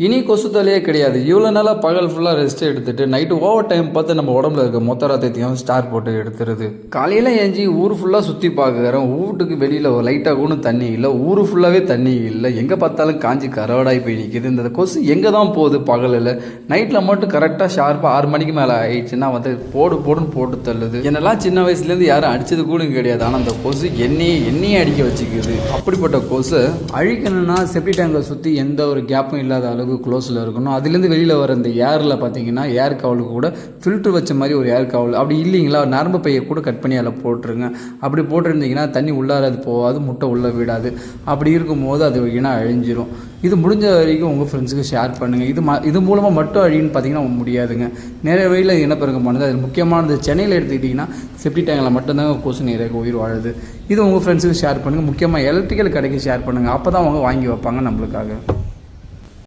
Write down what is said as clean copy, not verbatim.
இனி கொசு தொல்லையே கிடையாது. இவ்வளோ நாளாக பகல் ஃபுல்லாக ரெஸ்ட் எடுத்துட்டு நைட்டு ஓவர் டைம் பார்த்து நம்ம உடம்புல இருக்க மொத்த ரத்தத்தையும் ஸ்டார் போட்டு எடுத்துருது. காலையில் ஏஞ்சி ஊர் ஃபுல்லாக சுற்றி பார்க்குறோம். வீட்டுக்கு வெளியில் லைட்டாக கூட தண்ணி இல்லை, ஊர் ஃபுல்லாகவே தண்ணி இல்லை, எங்கே பார்த்தாலும் காஞ்சி கரவடாய் போய் நிற்கிது. இந்த கொசு எங்கே தான் போகுது பகலில்? நைட்டில் மட்டும் கரெக்டாக ஷார்ப்பாக 6 மணிக்கு மேலே ஆயிடுச்சுன்னா போடுன்னு போட்டு தள்ளுது. என்னெல்லாம் சின்ன வயசுலேருந்து யாரும் அடித்தது கூட கிடையாது, ஆனால் அந்த கொசு எண்ணெயே அடிக்க வச்சுக்குது. அப்படிப்பட்ட கொசு அழிக்கணும்னா செப்டி டேங்கை சுற்றி எந்த ஒரு கேப்பும் இல்லாத அளவுக்கு க்ளோஸில் இருக்கணும். அதுலேருந்து வெளியில் வர இந்த ஏரில் பார்த்தீங்கன்னா ஏர் கவலுக்கு கூட ஃபில்ட்ரு வச்ச மாதிரி ஒரு ஏர் கவல், அப்படி இல்லைங்களா நரம்பு பையை கூட கட் பண்ணி அதில் போட்டுருங்க. அப்படி போட்டிருந்தீங்கன்னா தண்ணி உள்ளார அது போகாது, முட்டை உள்ளே விடாது. அப்படி இருக்கும்போது அது இனம் அழிஞ்சிரும். இது முடிஞ்ச வரைக்கும் உங்கள் ஃப்ரெண்ட்ஸுக்கு ஷேர் பண்ணுங்கள். இது மூலமாக மட்டும் அழின்னு பார்த்தீங்கன்னா முடியாதுங்க. நிறைய வழியில் இனப்பெருக்கமானது. அது முக்கியமானது சென்னையில் எடுத்துக்கிட்டிங்கன்னா செப்டி டேங்கில் மட்டும்தாங்க கொசு நிறைய உயிர் வாழுது. இது உங்கள் ஃப்ரெண்ட்ஸுக்கு ஷேர் பண்ணுங்கள். முக்கியமாக எலக்ட்ரிக்கல் கடைக்கு ஷேர் பண்ணுங்கள். அப்போ தான் அவங்க வாங்கி வைப்பாங்க நம்மளுக்காக.